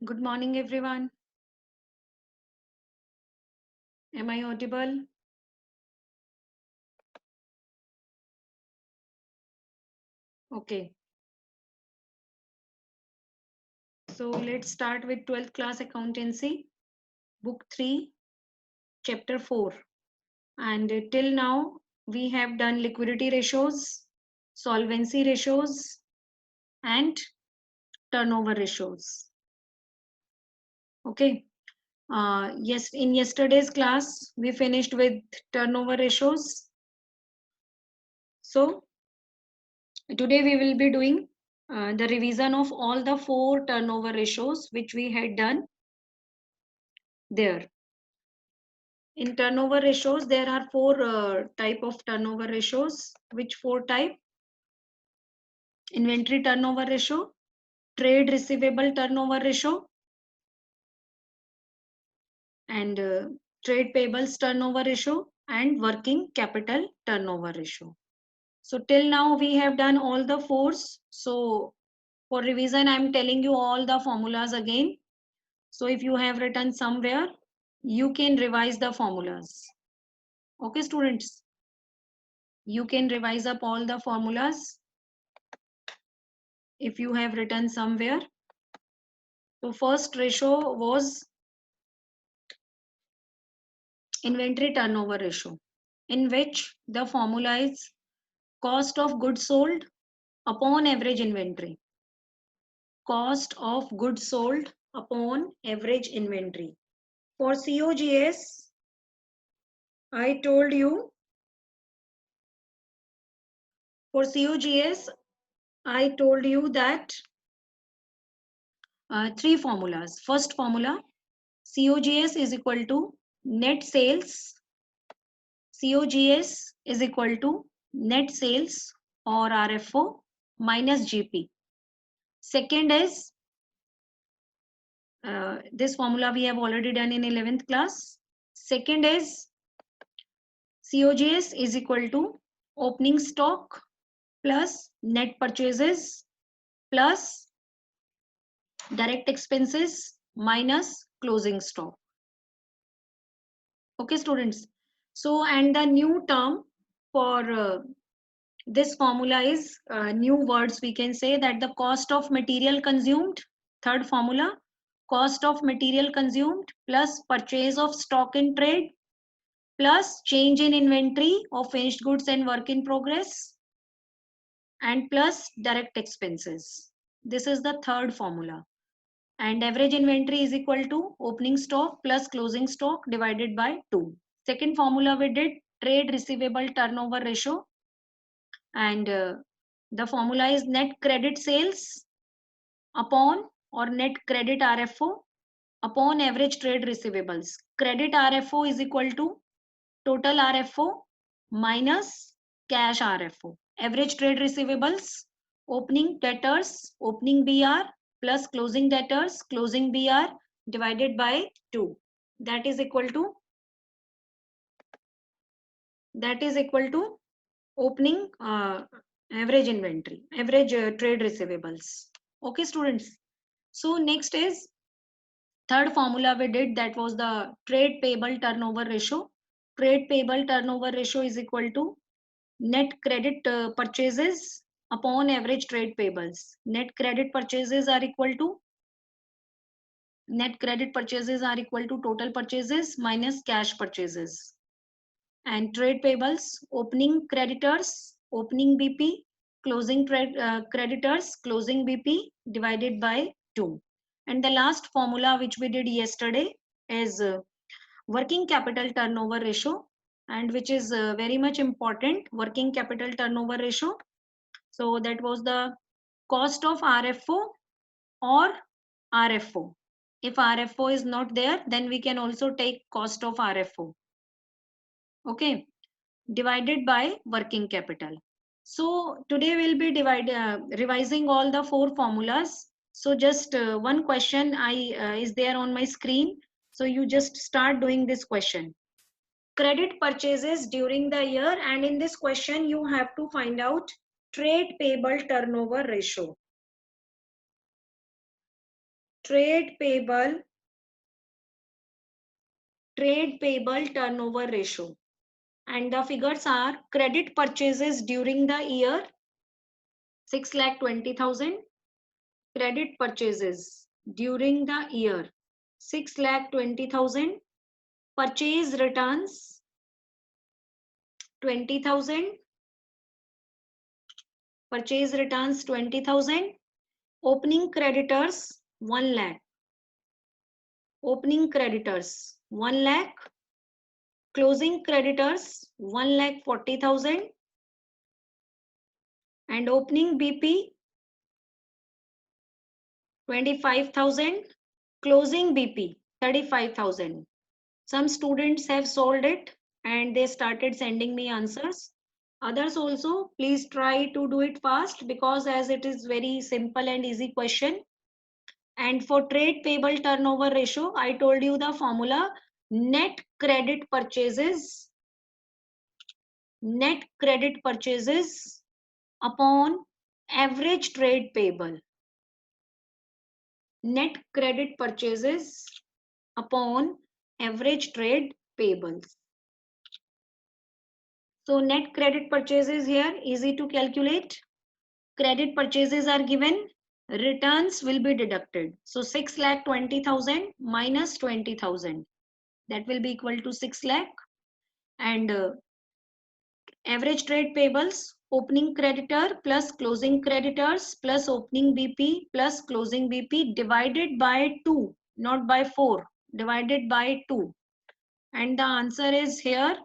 Good morning, everyone. Am I audible? Okay. So let's start with 12th class accountancy, book 3, chapter 4. And till now, we have done liquidity ratios, solvency ratios, and turnover ratios. Okay. Yes, in yesterday's class, we finished with turnover ratios. So today we will be doing the revision of all the 4 turnover ratios which we had done there. In turnover ratios, there are 4 type of turnover ratios. Which 4 type? Inventory turnover ratio, trade receivable turnover ratio, and trade payables turnover ratio, and working capital turnover ratio. So till now we have done all the 4s. So for revision, I am telling you all the formulas again. So if you have written somewhere, you can revise the formulas. Okay, students? You can revise up all the formulas if you have written somewhere. So first ratio was inventory turnover ratio, in which the formula is cost of goods sold upon average inventory. Cost of goods sold upon average inventory. For COGS, I told you, for COGS, I told you that 3 formulas. First formula, COGS is equal to net sales. COGS is equal to net sales or RFO minus GP. Second is, this formula we have already done in 11th class. Second is, COGS is equal to opening stock plus net purchases plus direct expenses minus closing stock. Okay, students. So, and the new term for this formula is new words. We can say that the cost of material consumed, third formula, cost of material consumed plus purchase of stock in trade plus change in inventory of finished goods and work in progress and plus direct expenses. This is the third formula. And average inventory is equal to opening stock plus closing stock divided by 2. Second formula we did trade receivable turnover ratio, and the formula is net credit sales upon or net credit RFO upon average trade receivables. Credit RFO is equal to total RFO minus cash RFO. Average trade receivables, opening debtors, opening BR plus closing debtors, closing BR divided by 2. That is equal to opening average inventory, average trade receivables. Okay, students. So next is third formula we did, that was the trade payable turnover ratio. Trade payable turnover ratio is equal to net credit purchases upon average trade payables. Net credit purchases are equal to total purchases minus cash purchases. And trade payables, opening creditors, opening BP, closing creditors, closing BP divided by 2. And the last formula which we did yesterday is working capital turnover ratio, and which is very much important, working capital turnover ratio. So that was the cost of RFO or RFO. If RFO is not there, then we can also take cost of RFO. Okay, divided by working capital. So today we'll be revising all the 4 formulas. So just one question is there on my screen. So you just start doing this question. Credit purchases during the year, and in this question you have to find out trade payable turnover ratio. trade payable turnover ratio. And the figures are credit purchases during the year 6,20,000, credit purchases during the year 6,20,000, purchase returns 20,000, purchase returns 20,000, opening creditors 1 lakh, opening creditors 1 lakh, closing creditors 1,40,000, and opening BP 25,000, closing BP 35,000. Some students have solved it and they started sending me answers. Others also, please try to do it fast because as it is very simple and easy question. And for trade payable turnover ratio, I told you the formula: net credit purchases upon average trade payable. Net credit purchases upon average trade payables. So net credit purchases here, easy to calculate. Credit purchases are given, returns will be deducted. So 6,20,000 minus 20,000, that will be equal to 6 lakh. And average trade payables, opening creditor plus closing creditors plus opening BP plus closing BP divided by 2, not by 4, divided by 2. And the answer is here.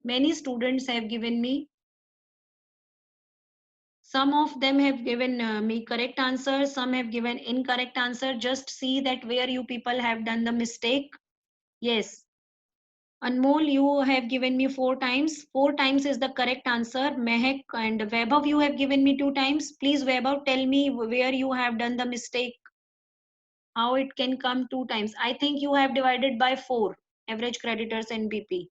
Many students have given me. Some of them have given me correct answer, some have given incorrect answer. Just see that where you people have done the mistake. Yes, Anmol, you have given me 4 times. 4 times is the correct answer. Mehak and Vaibhav, you have given me 2 times. Please, Vaibhav, tell me where you have done the mistake. How it can come 2 times? I think you have divided by 4, average creditors and BP.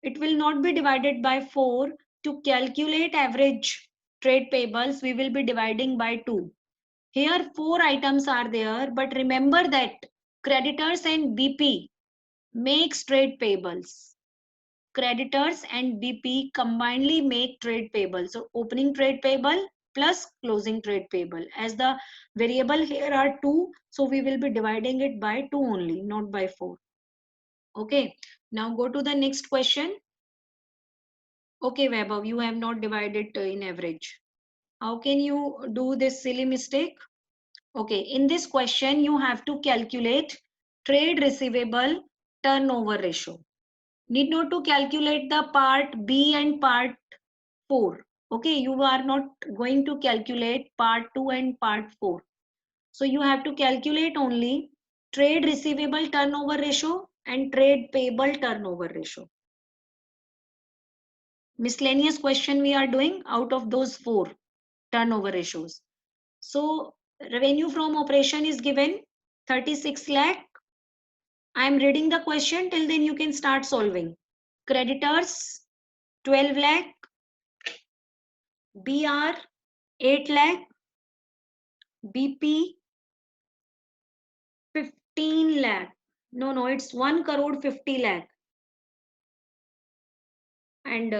It will not be divided by 4. To calculate average trade payables, we will be dividing by 2. Here 4 items are there, but remember that creditors and BP makes trade payables. Creditors and BP combinedly make trade payable. So opening trade payable plus closing trade payable. As the variable here are 2, so we will be dividing it by 2 only, not by 4. Okay, now go to the next question. Okay, Vaibhav, you have not divided in average. How can you do this silly mistake? Okay, in this question, you have to calculate trade receivable turnover ratio. Need not to calculate the part B and part 4. Okay, you are not going to calculate part 2 and part 4. So you have to calculate only trade receivable turnover ratio and trade payable turnover ratio. Miscellaneous question we are doing out of those 4 turnover ratios. So revenue from operation is given 36 lakh. I am reading the question, till then you can start solving. Creditors 12 lakh, BR 8 lakh, BP 15 lakh. No, it's 1 crore 50 lakh. And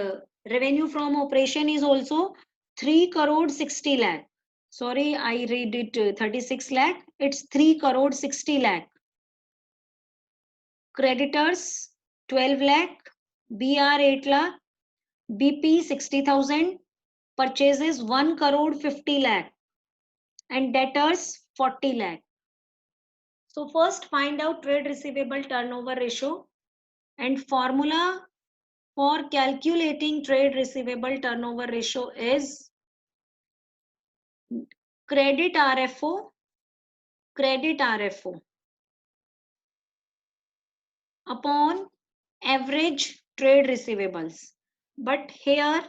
revenue from operation is also 3 crore 60 lakh. Sorry, I read it 36 lakh. It's 3 crore 60 lakh. Creditors 12 lakh, BR 8 lakh, BP 60,000, purchases 1 crore 50 lakh, and debtors 40 lakh. So first find out trade receivable turnover ratio, and formula for calculating trade receivable turnover ratio is credit RFO upon average trade receivables. But here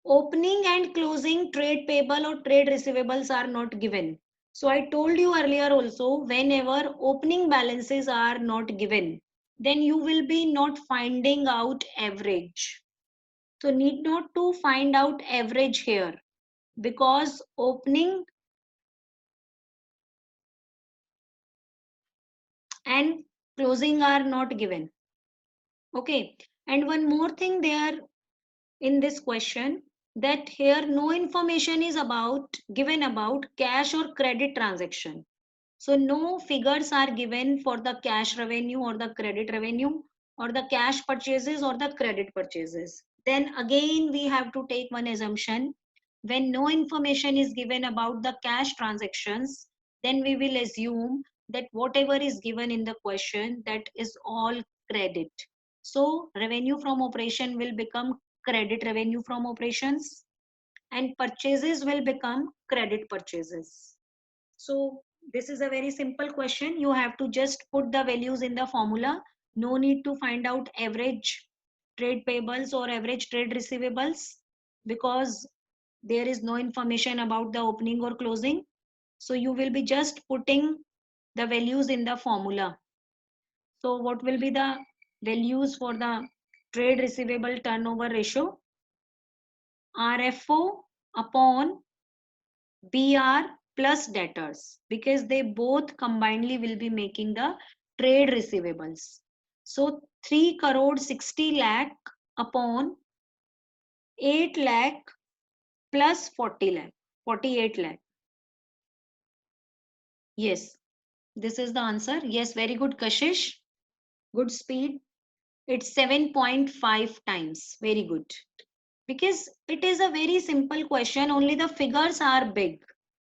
opening and closing trade payable or trade receivables are not given. So I told you earlier also, whenever opening balances are not given, then you will be not finding out average. So need not to find out average here, because opening and closing are not given. Okay, and one more thing there in this question, that here no information is given about cash or credit transaction. So no figures are given for the cash revenue or the credit revenue or the cash purchases or the credit purchases. Then again we have to take one assumption. When no information is given about the cash transactions, then we will assume that whatever is given in the question, that is all credit. So revenue from operation will become credit revenue from operations and purchases will become credit purchases. So this is a very simple question. You have to just put the values in the formula. No need to find out average trade payables or average trade receivables because there is no information about the opening or closing. So you will be just putting the values in the formula. So what will be the values for the trade receivable turnover ratio? RFO upon BR plus debtors, because they both combinedly will be making the trade receivables. So 3 crore 60 lakh upon 8 lakh plus 40 lakh, 48 lakh. Yes, this is the answer. Yes, very good, Kashish. Good speed. It's 7.5 times. Very good. Because it is a very simple question, only the figures are big.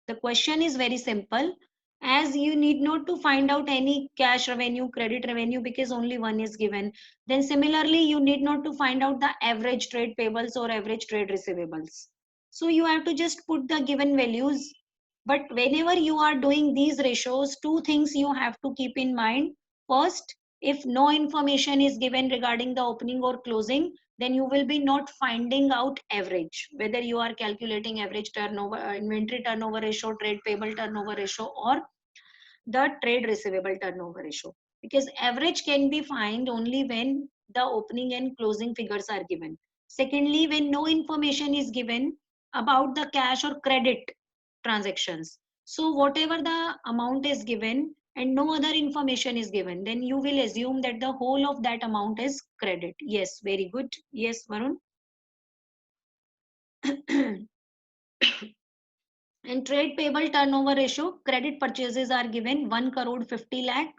The question is very simple, as you need not to find out any cash revenue, credit revenue, because only one is given. Then similarly, you need not to find out the average trade payables or average trade receivables. So you have to just put the given values. But whenever you are doing these ratios, two things you have to keep in mind. First, if no information is given regarding the opening or closing, then you will be not finding out average, whether you are calculating average turnover, inventory turnover ratio, trade payable turnover ratio, or the trade receivable turnover ratio. Because average can be found only when the opening and closing figures are given. Secondly, when no information is given about the cash or credit transactions. So whatever the amount is given and no other information is given, then you will assume that the whole of that amount is credit. Yes, very good. Yes, Varun. And trade payable turnover ratio, credit purchases are given 1 crore 50 lakh,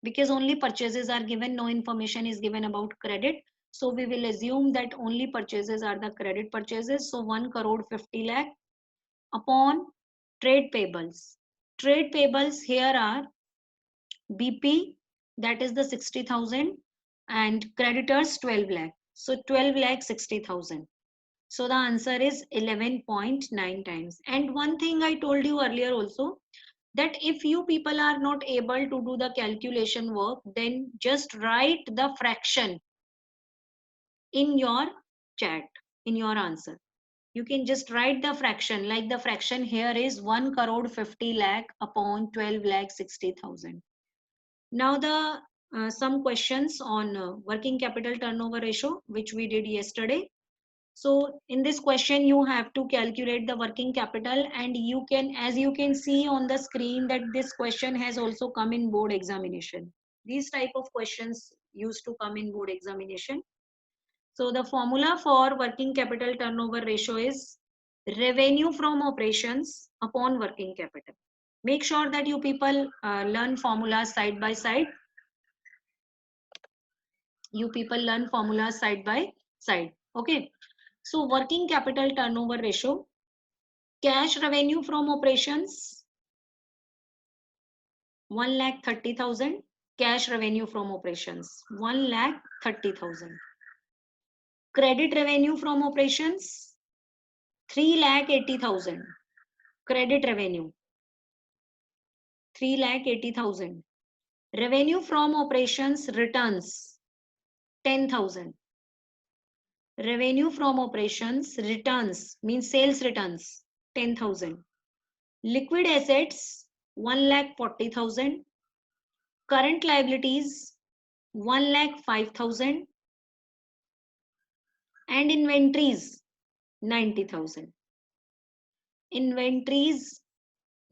because only purchases are given, no information is given about credit. So we will assume that only purchases are the credit purchases. So 1 crore 50 lakh upon trade payables. Trade payables here are BP, that is the 60,000, and creditors 12 lakh. So 12 lakh 60,000. So the answer is 11.9 times. And one thing I told you earlier also, that if you people are not able to do the calculation work, then just write the fraction in your chat, in your answer. You can just write the fraction, like the fraction here is 1 crore 50 lakh upon 12 lakh 60,000. Now the some questions on working capital turnover ratio, which we did yesterday. So in this question, you have to calculate the working capital, and you can, as you can see on the screen, that this question has also come in board examination. These type of questions used to come in board examination. So the formula for working capital turnover ratio is revenue from operations upon working capital. Make sure that you people learn formulas side by side. You people learn formulas side by side. Okay. So working capital turnover ratio, cash revenue from operations 1,30,000. Cash revenue from operations 1,30,000. Credit revenue from operations 3,80,000. Credit revenue 3,80,000. Revenue from operations returns 10,000. Revenue from operations returns means sales returns 10,000. Liquid assets 1,40,000. Current liabilities 1,05,000. And inventories 90,000. Inventories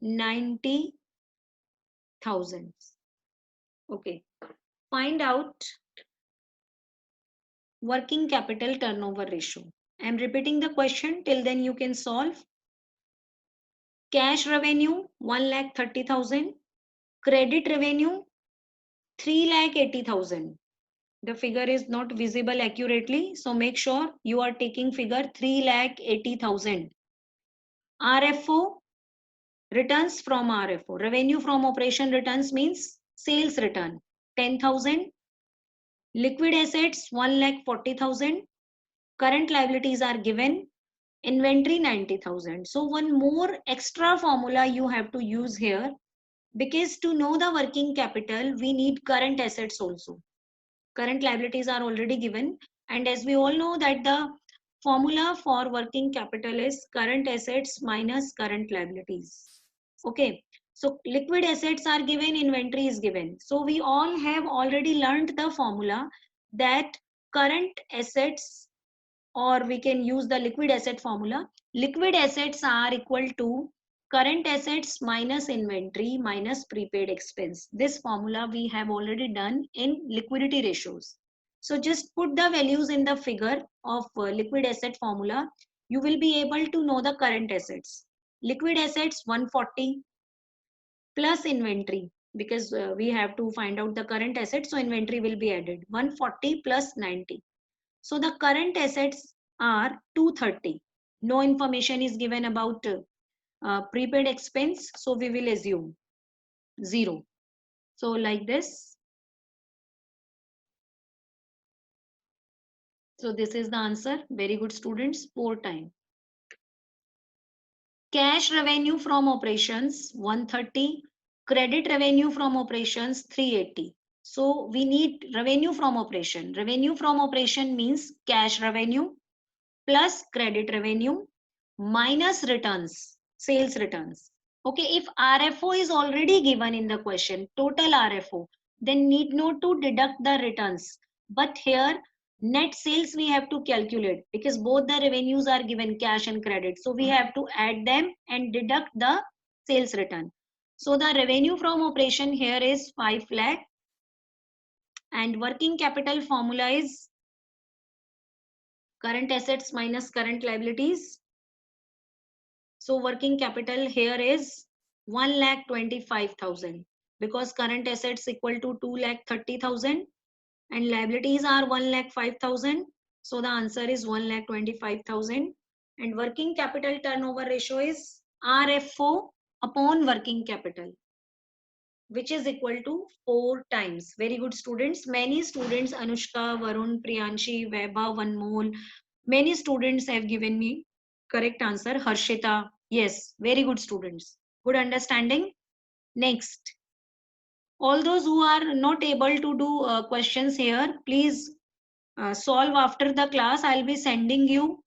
90,000. Okay. Find out working capital turnover ratio. I am repeating the question, till then you can solve. Cash revenue 1,30,000. Credit revenue 3,80,000. The figure is not visible accurately, so make sure you are taking figure 3,80,000. RFO, returns from RFO. Revenue from operation returns means sales return 10,000. Liquid assets 1,40,000. Current liabilities are given. Inventory 90,000. So one more extra formula you have to use here, because to know the working capital we need current assets also. Current liabilities are already given, and as we all know that the formula for working capital is current assets minus current liabilities. Okay, so liquid assets are given, inventory is given. So we all have already learned the formula that current assets, or we can use the liquid asset formula. Liquid assets are equal to current assets minus inventory minus prepaid expense. This formula we have already done in liquidity ratios. So just put the values in the figure of liquid asset formula. You will be able to know the current assets. Liquid assets 140 plus inventory, because we have to find out the current assets, so inventory will be added. 140 plus 90. So the current assets are 230. No information is given about prepaid expense, so we will assume 0. So like this. So this is the answer. Very good students. 4 times. Cash revenue from operations 130. Credit revenue from operations 380. So we need revenue from operation. Revenue from operation means cash revenue plus credit revenue minus returns, sales returns. Okay, if RFO is already given in the question, total RFO, then need not to deduct the returns. But here, net sales we have to calculate, because both the revenues are given, cash and credit. So we have to add them and deduct the sales return. So the revenue from operation here is 5 lakh, and working capital formula is current assets minus current liabilities. So working capital here is 1,25,000, because current assets equal to 2,30,000 and liabilities are 1,05,000. So the answer is 1,25,000, and working capital turnover ratio is RFO upon working capital, which is equal to 4 times. Very good students. Many students, Anushka, Varun, Priyanshi, Vaibhav, Anmol, many students have given me correct answer. Harshita, yes, very good students. Good understanding. Next, all those who are not able to do questions here, please solve after the class. I'll be sending you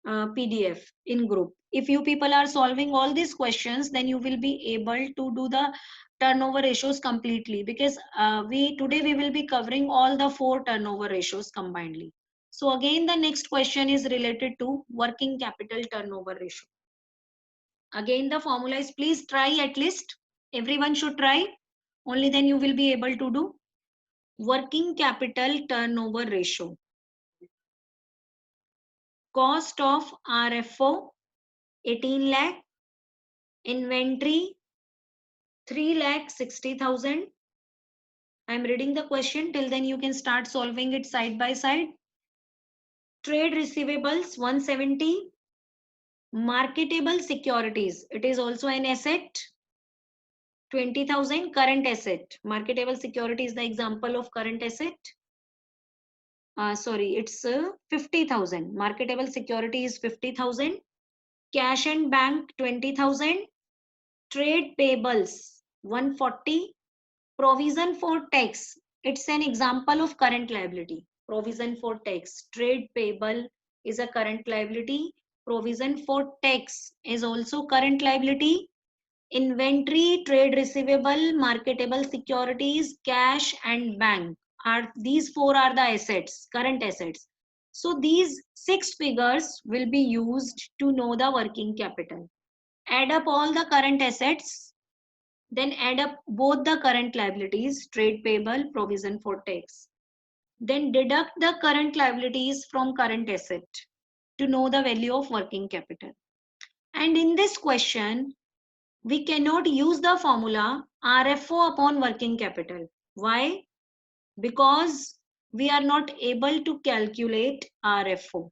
PDF in group. If you people are solving all these questions, then you will be able to do the turnover ratios completely, because today we will be covering all the 4 turnover ratios combinedly. So again, the next question is related to working capital turnover ratio. Again, the formula is, please try at least. Everyone should try. Only then you will be able to do working capital turnover ratio. Cost of RFO 18 lakh, inventory 3,60,000. I'm reading the question, till then you can start solving it side by side. Trade receivables 170. Marketable securities, it is also an asset, 20,000. Current asset, marketable security is the example of current asset. Sorry, it's 50,000. Marketable security is 50,000. Cash and bank 20,000. Trade payables 140. Provision for tax, it's an example of current liability. Provision for tax, trade payable is a current liability. Provision for tax is also current liability. Inventory, trade receivable, marketable securities, cash and bank, are these 4 are the assets, current assets. So these 6 figures will be used to know the working capital. Add up all the current assets Then add up both the current liabilities, trade payable, provision for tax. Then deduct the current liabilities from current asset to know the value of working capital. And in this question, we cannot use the formula RFO upon working capital. Why? Because we are not able to calculate RFO.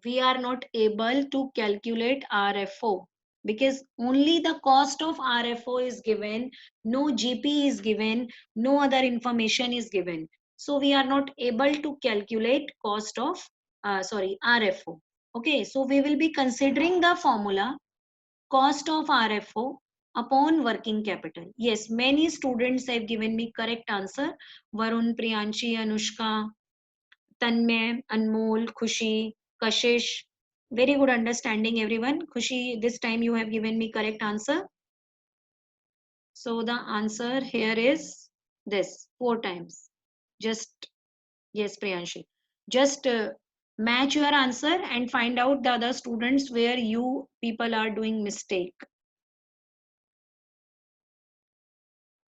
We are not able to calculate RFO because only the cost of RFO is given, no GP is given, no other information is given. So we are not able to calculate cost of, RFO. Okay, so we will be considering the formula cost of RFO upon working capital. Yes, many students have given me correct answer. Varun, Priyanshi, Anushka, Tanmay, Anmol, Khushi, Kashish. Very good understanding, everyone. Khushi, this time you have given me correct answer. So the answer here is this, 4 times. Just, yes, Priyanshi. Just match your answer and find out the other students where you people are doing mistake.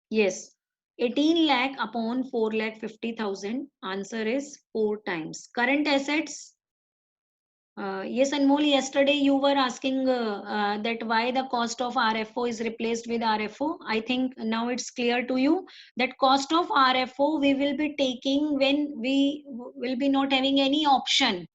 Yes, 18 lakh upon 4 lakh 50,000. Answer is 4 times. Current assets. Yes, Anmol, yesterday you were asking that why the cost of RFO is replaced with RFO. I think now it's clear to you that cost of RFO we will be taking when we will be not having any option.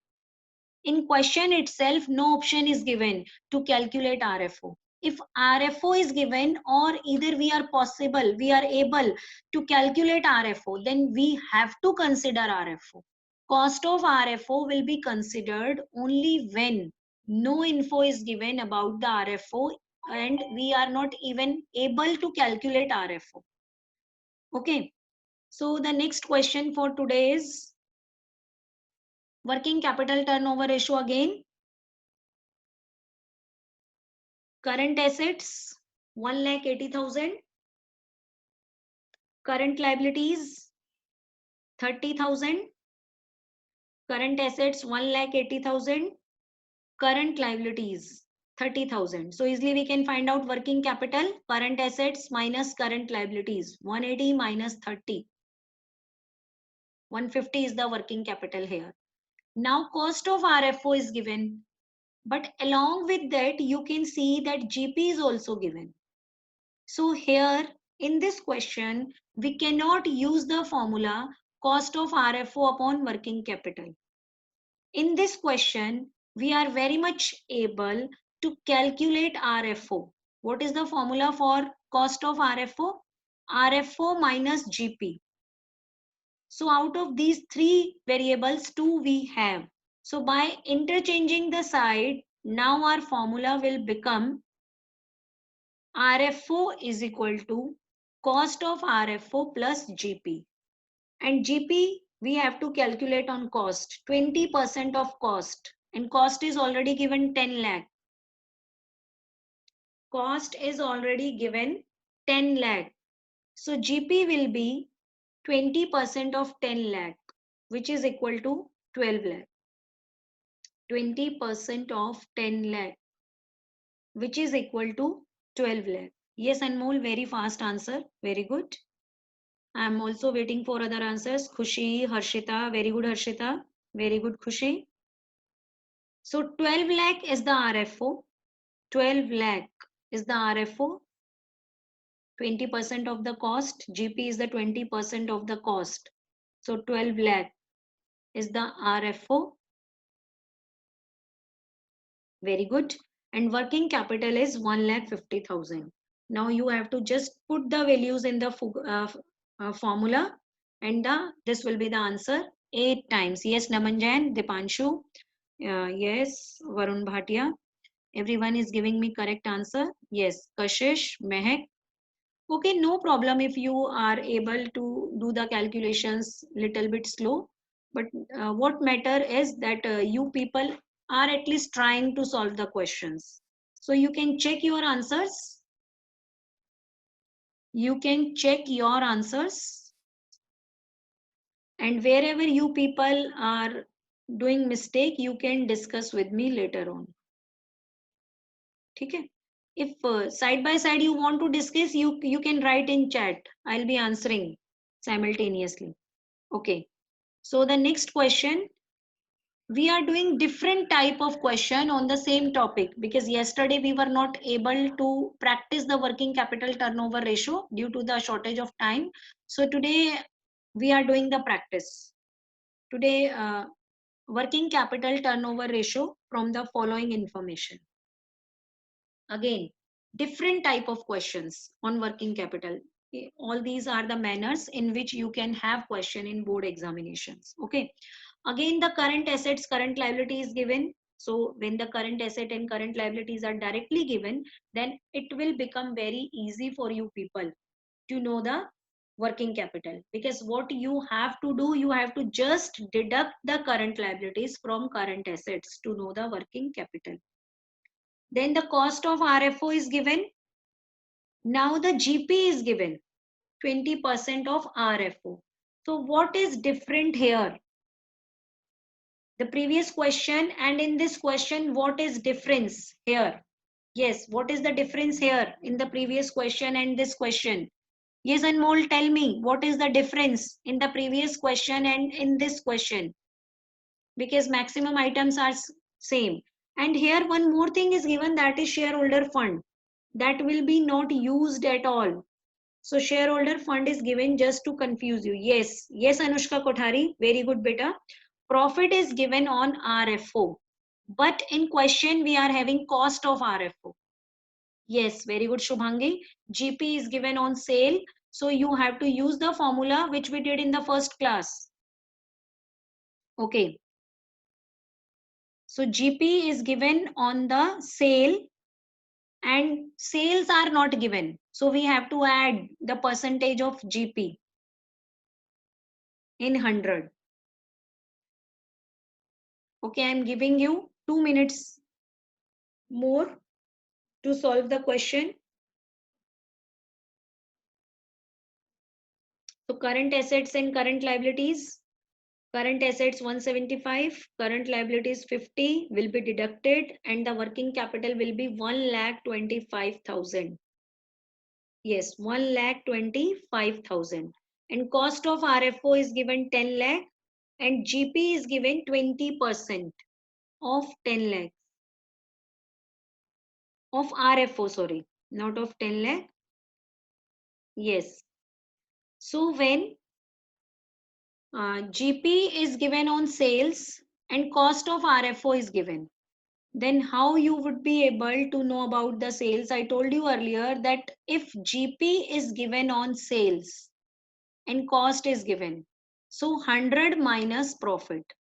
In question itself, no option is given to calculate RFO. If RFO is given or either we are able to calculate RFO, then we have to consider RFO. Cost of RFO will be considered only when no info is given about the RFO and we are not even able to calculate RFO. Okay, so the next question for today is working capital turnover ratio again. Current assets 1,80,000. Current liabilities 30,000. Current assets 1,80,000. Current liabilities 30,000. So easily we can find out working capital, current assets minus current liabilities. 180 minus 30. 150 is the working capital here. Now cost of RFO is given. But along with that, you can see that GP is also given. So here in this question, we cannot use the formula cost of RFO upon working capital. In this question, we are very much able to calculate RFO. What is the formula for cost of RFO? RFO minus GP. So out of these 3 variables, 2 we have. So by interchanging the side, now our formula will become RFO is equal to cost of RFO plus GP. And GP we have to calculate on cost, 20% of cost. And cost is already given 10 lakh. Cost is already given 10 lakh. So GP will be 20% of 10 lakh, which is equal to 12 lakh. 20% of 10 lakh, which is equal to 12 lakh. Yes, Anmol, very fast answer. Very good. I am also waiting for other answers. Khushi, Harshita, very good Harshita. Very good Khushi. So 12 lakh is the RFO. 12 lakh is the RFO. 20% of the cost. GP is the 20% of the cost. So 12 lakh is the RFO. Very good. And working capital is 1,50,000. Now you have to just put the values in the formula and this will be the answer 8 times. Yes, Namanjan, Dipanshu. Yes, Varun Bhatia. Everyone is giving me correct answer. Yes, Kashish, Mehak. Okay, no problem if you are able to do the calculations little bit slow. But what matter is that you people are at least trying to solve the questions. So you can check your answers. You can check your answers. And wherever you people are doing mistake, you can discuss with me later on. Okay? If side by side you want to discuss, you can write in chat. I'll be answering simultaneously. Okay. So the next question, we are doing different type of question on the same topic because yesterday we were not able to practice the working capital turnover ratio due to the shortage of time. So today we are doing the practice. Today, working capital turnover ratio from the following information. Again, different type of questions on working capital. Okay, all these are the manners in which you can have question in board examinations. Okay, again the current assets, current liability is given. So when the current asset and current liabilities are directly given, then it will become very easy for you people to know the working capital, because what you have to do, you have to just deduct the current liabilities from current assets to know the working capital. Then the cost of RFO is given. Now the GP is given, 20% of RFO. So what is different here? The previous question and in this question, what is difference here? Yes, what is the difference here in the previous question and this question? Yes, Anmol, tell me, what is the difference in the previous question and in this question? Because maximum items are same. And here one more thing is given, that is shareholder fund. That will be not used at all. So shareholder fund is given just to confuse you. Yes, yes, Anushka Kothari, very good beta. Profit is given on RFO. But in question, we are having cost of RFO. Yes, very good, Shubhangi. GP is given on sale. So you have to use the formula which we did in the first class. Okay. So GP is given on the sale and sales are not given. So we have to add the percentage of GP in 100. Okay, I'm giving you 2 minutes more to solve the question. So current assets and current liabilities. Current assets 175, current liabilities 50 will be deducted and the working capital will be 1,25,000. Yes, 1,25,000. And cost of RFO is given 10 lakh and GP is given 20% of 10 lakh. Of RFO, sorry, not of 10 lakh. Yes. So when GP is given on sales and cost of RFO is given, then how you would be able to know about the sales? I told you earlier that if GP is given on sales and cost is given, so 100 minus profit,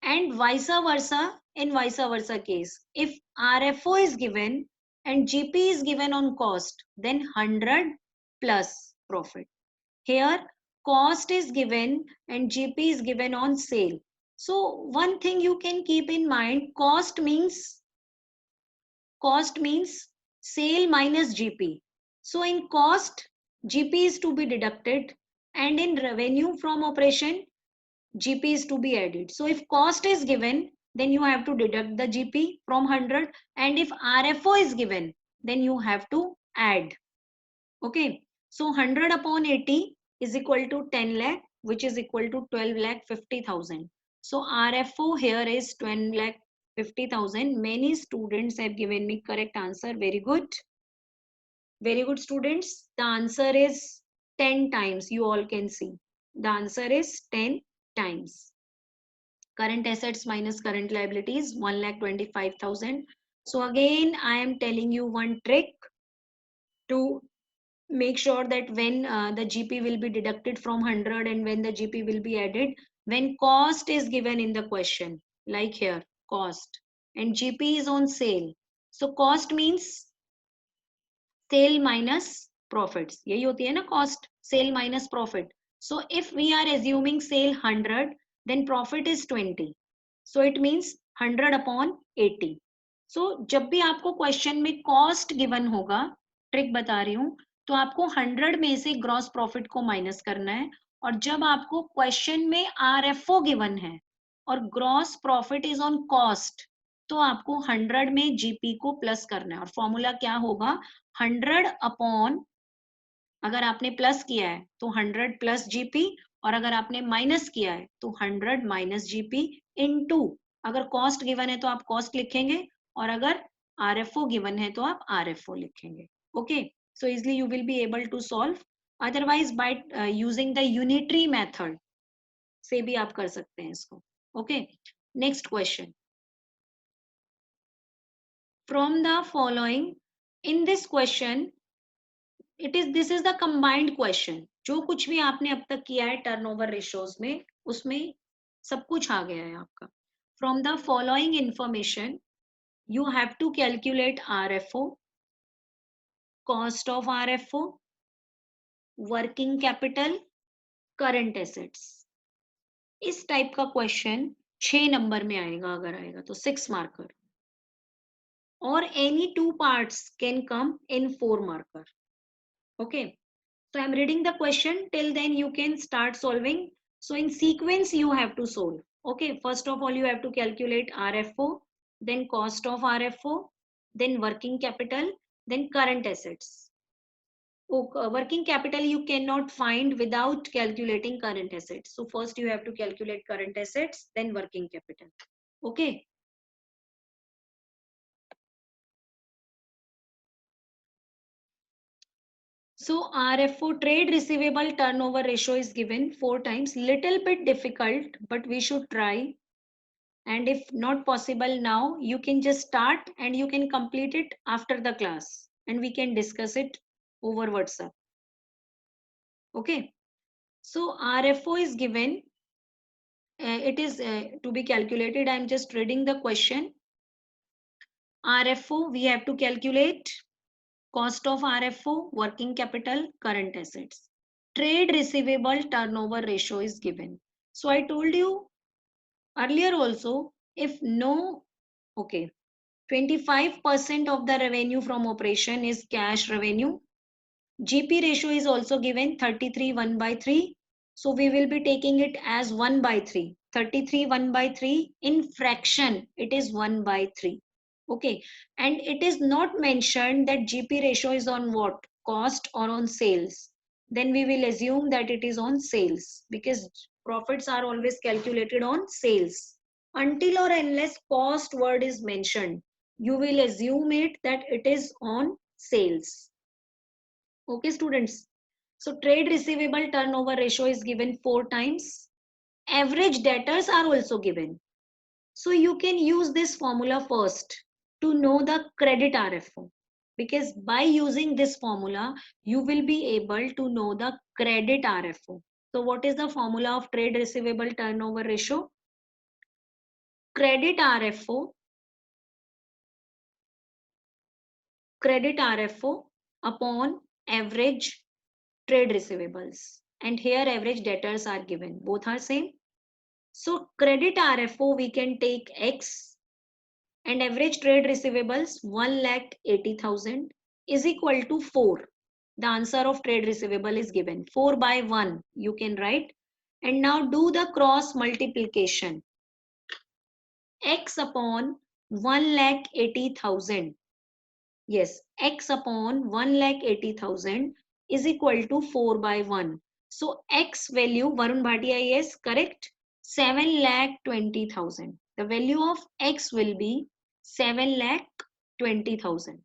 and vice versa in vice versa case. If RFO is given and GP is given on cost, then 100 plus profit. Here cost is given and GP is given on sale. So one thing you can keep in mind, cost means sale minus GP. So in cost, GP is to be deducted, and in revenue from operation, GP is to be added. So if cost is given, then you have to deduct the GP from 100, and if RFO is given, then you have to add. Okay, so 100 upon 80 is equal to 10 lakh, which is equal to 12 lakh 50,000. So RFO here is 12 lakh 50,000. Many students have given me correct answer. Very good. Very good, students. The answer is 10 times. You all can see. The answer is 10 times. Current assets minus current liabilities, 1,25,000. So again, I am telling you one trick to make sure that when the GP will be deducted from 100 and when the GP will be added, when cost is given in the question, like here, cost, and GP is on sale. So cost means sale minus profits. यही होती है ना cost, sale minus profit. So if we are assuming sale 100, then profit is 20. So it means 100 upon 80. So जब भी आपको question में cost given होगा, trick बता रही हूँ, तो आपको 100 में से ग्रॉस प्रॉफिट को माइनस करना है, और जब आपको क्वेश्चन में RFO गिवन है और gross profit is on cost, तो आपको 100 में जीपी को प्लस करना है और फॉर्मूला क्या होगा 100 अपॉन, अगर आपने प्लस किया है तो 100 प्लस जीपी और अगर आपने माइनस किया है तो 100 माइनस जीपी इनटू, अगर कॉस्ट गिवन है तो आप कॉस्ट लिखेंगे और अगर आरएफओ गिवन है तो आप आरएफओ लिखेंगे. Okay, so easily you will be able to solve. Otherwise by using the unitary method से भी आप कर सकते हैं इसको. Okay, next question. From the following, in this question this is the combined question. जो कुछ भी आपने अब तक किया है टर्नओवर रेशियोज में उसमें सब कुछ आ गया है आपका. From the following information you have to calculate RFO, cost of RFO, working capital, current assets. इस टाइप का क्वेश्चन 6 नंबर में आएगा, अगर आएगा तो 6 मार्कर, और any two parts can come in 4 marker. Okay, so I'm reading the question, till then you can start solving. So in sequence you have to solve. Okay, first of all you have to calculate RFO, then cost of RFO, then working capital, then current assets. Working capital you cannot find without calculating current assets. So first you have to calculate current assets, then working capital. Okay. So RFO, trade receivable turnover ratio, is given 4 times. Little bit difficult, but we should try. And if not possible now, you can just start and you can complete it after the class. And we can discuss it over WhatsApp. Okay. So RFO is given. It is to be calculated. I am just reading the question. RFO, we have to calculate cost of RFO, working capital, current assets. Trade receivable turnover ratio is given. So I told you earlier also, if no, okay, 25% of the revenue from operation is cash revenue. GP ratio is also given 33 1 by 3. So we will be taking it as 1 by 3. 33 1 by 3 in fraction, it is 1 by 3. Okay, and it is not mentioned that GP ratio is on what? Cost or on sales. Then we will assume that it is on sales because profits are always calculated on sales. Until or unless cost word is mentioned, you will assume it that it is on sales. Okay, students. So trade receivable turnover ratio is given 4 times. Average debtors are also given. So you can use this formula first to know the credit RFO. Because by using this formula, you will be able to know the credit RFO. So what is the formula of trade receivable turnover ratio? Credit RFO upon average trade receivables. And here average debtors are given. Both are same. So credit RFO we can take X and average trade receivables 1,80,000 is equal to 4. The answer of trade receivable is given 4 by 1. You can write. And now do the cross multiplication. X upon 1,80,000. Yes, X upon 1,80,000 is equal to 4 by 1. So X value, Varun Bhatia, is correct, 7,20,000. The value of X will be 7,20,000.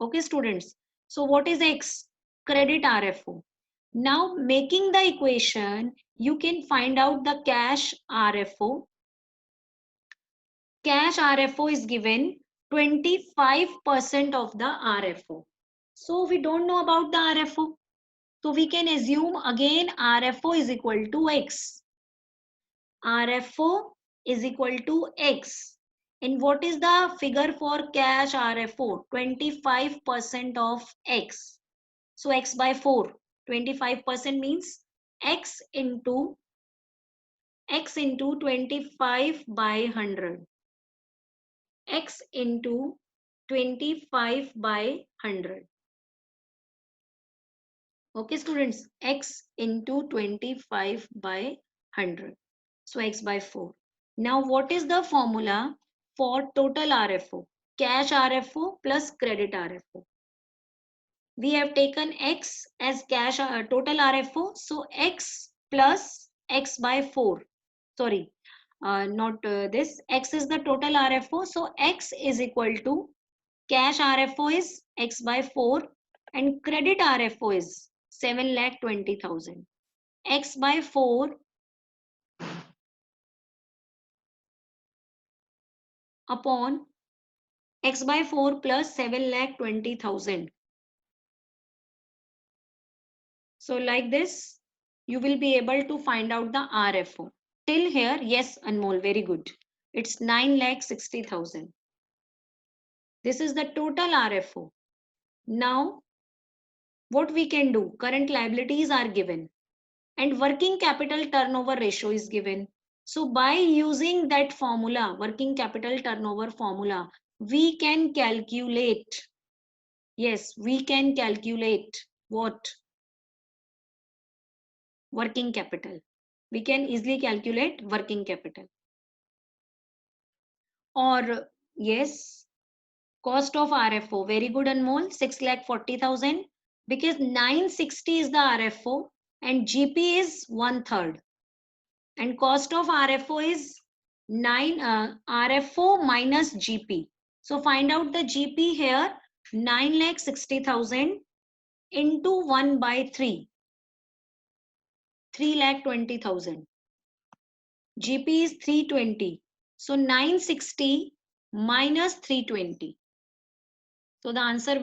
Okay, students. So what is X? Credit RFO. Now making the equation, you can find out the cash RFO. Cash RFO is given 25% of the RFO. So we don't know about the RFO. So we can assume again RFO is equal to X. RFO is equal to X. And what is the figure for cash RFO? 25% of X. So X by 4. 25% means X into 25 by 100. X into 25 by 100. Okay, students, X into 25 by 100. So X by 4. Now, what is the formula for total RFO, cash RFO plus credit RFO. We have taken X as cash total RFO, so X plus X by 4. Sorry, not this. X is the total RFO, so X is equal to cash RFO is X by 4 and credit RFO is 7,20,000. X by 4 upon X by 4 plus 7,20,000. So like this, you will be able to find out the RFO. Till here, yes, Anmol, very good. It's 9,60,000. This is the total RFO. Now, what we can do? Current liabilities are given and working capital turnover ratio is given. So by using that formula, working capital turnover formula, we can calculate. Yes, we can calculate what? Working capital. We can easily calculate working capital. Or yes, cost of RFO. Very good, Anmol. 6,40,000 because 960 is the RFO and GP is 1/3. And cost of RFO is RFO minus GP. So find out the GP here. 9,60,000 into 1 by 3. 3,20,000. GP is 320. So 960 minus 320. So the answer